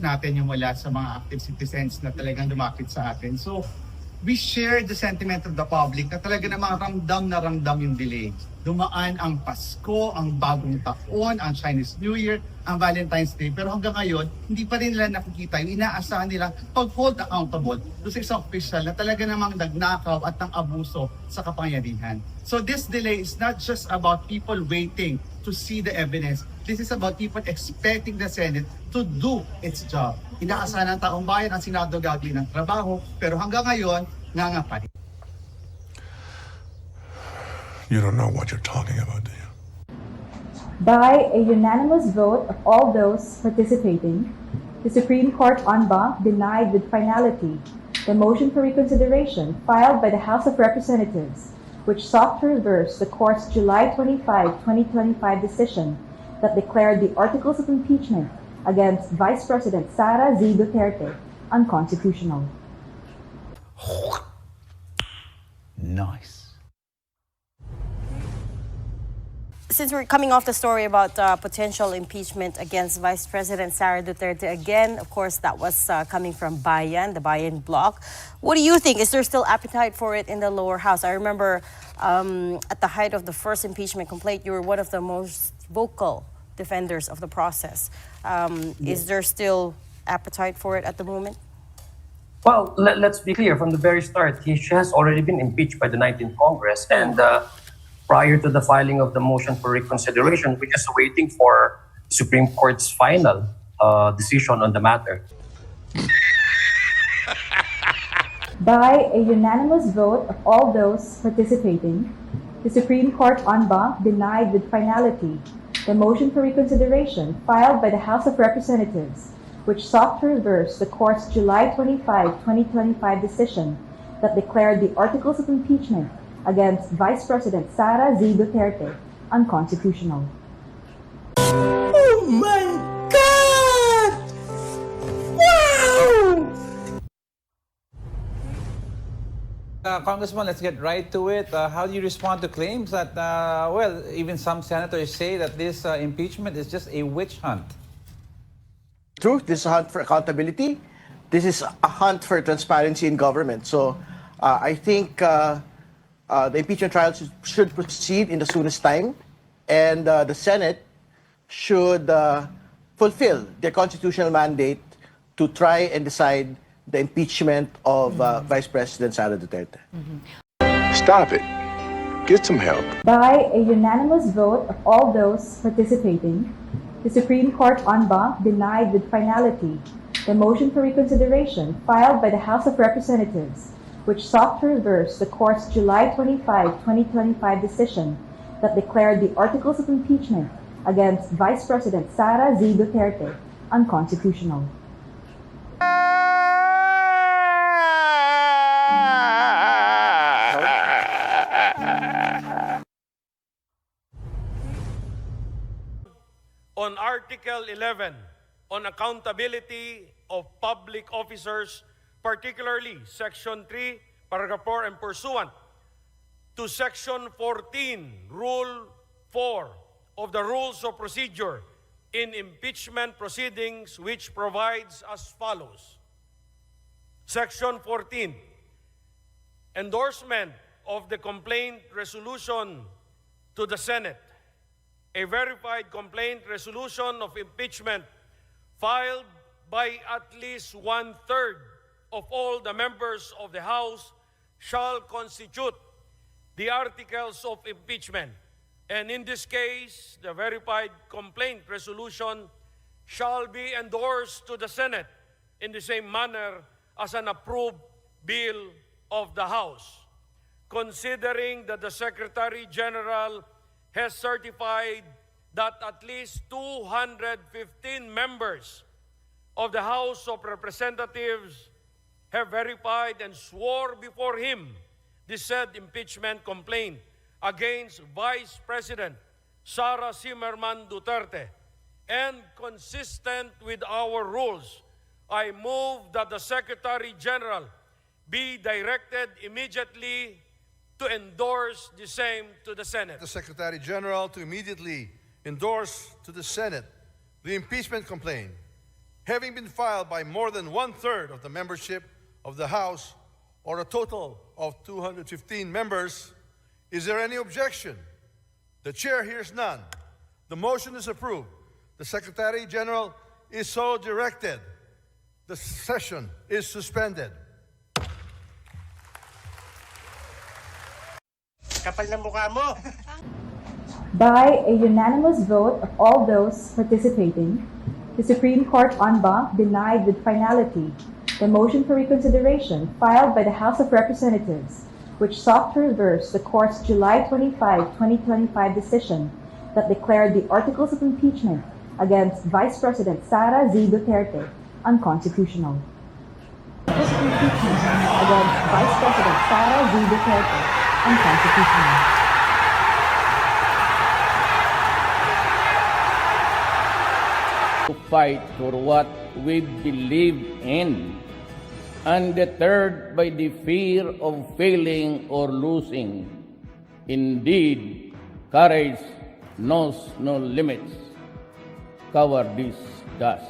natin yung mula sa mga active citizens na talagang lumapit sa atin. So, we share the sentiment of the public na talaga namang ramdam yung delay. Dumaan ang Pasko, ang Bagong Taon, ang Chinese New Year, ang Valentine's Day. Pero hanggang ngayon, hindi pa rin nila nakikita yung inaasahan nilang pag-hold accountable doon sa isang official na talaga namang nagnakaw at ng abuso sa kapangyarihan. So this delay is not just about people waiting to see the evidence. This is about people expecting the Senate to do its job. Inaasahan ng taong bayan ang Senado gagawin ng trabaho, pero hanggang ngayon, nga pa rin. You don't know what you're talking about, do you? By a unanimous vote of all those participating, the Supreme Court en banc denied with finality the motion for reconsideration filed by the House of Representatives, which sought to reverse the Court's July 25, 2025 decision that declared the articles of impeachment against Vice President Sara Duterte unconstitutional. Nice. Since we're coming off the story about potential impeachment against Vice President Sara Duterte again, of course, that was coming from Bayan, the Bayan bloc. What do you think? Is there still appetite for it in the lower house? I remember at the height of the first impeachment complaint, you were one of the most vocal defenders of the process. Is there still appetite for it at the moment? Well, let's be clear. From the very start, she has already been impeached by the 19th Congress. And prior to the filing of the motion for reconsideration, we're just waiting for the Supreme Court's final decision on the matter. By a unanimous vote of all those participating, the Supreme Court en banc denied with finality the motion for reconsideration filed by the House of Representatives, which sought to reverse the Court's July 25, 2025 decision that declared the articles of impeachment against Vice President Sara Duterte unconstitutional. Oh my God! Wow! Congressman, let's get right to it. How do you respond to claims that, well, even some senators say that this impeachment is just a witch hunt? True, this is a hunt for accountability. This is a hunt for transparency in government. So I think the impeachment trial should proceed in the soonest time, and the Senate should fulfill their constitutional mandate to try and decide the impeachment of Vice President Sara Duterte. Stop it. Get some help. By a unanimous vote of all those participating, the Supreme Court en banc denied with finality the motion for reconsideration filed by the House of Representatives, which sought to reverse the Court's July 25, 2025 decision that declared the articles of impeachment against Vice President Sara Duterte unconstitutional. On Article 11, on accountability of public officers, particularly Section 3, Paragraph 4, and pursuant to Section 14, Rule 4 of the Rules of Procedure in Impeachment Proceedings, which provides as follows. Section 14, endorsement of the complaint resolution to the Senate. A verified complaint resolution of impeachment filed by at least 1/3 of all the members of the House shall constitute the articles of impeachment. And in this case, the verified complaint resolution shall be endorsed to the Senate in the same manner as an approved bill of the House. Considering that the Secretary General has certified that at least 215 members of the House of Representatives have verified and swore before him the said impeachment complaint against Vice President Sara Duterte, and consistent with our rules, I move that the Secretary General be directed immediately to endorse the same to the Senate. The Secretary General to immediately endorse to the Senate the impeachment complaint having been filed by more than 1/3 of the membership of the House, or a total of 215 members, is there any objection? The chair hears none. The motion is approved. The Secretary General is so directed. The session is suspended. Kapal ng mukha mo! By a unanimous vote of all those participating, the Supreme Court en banc denied with finality the motion for reconsideration filed by the House of Representatives, which sought to reverse the court's July 25, 2025 decision that declared the articles of impeachment against Vice President Sara Duterte unconstitutional. Articles of impeachment against Vice President Sara Duterte unconstitutional. To fight for what we believe in, undeterred by the fear of failing or losing. Indeed, courage knows no limits. Cowardice does.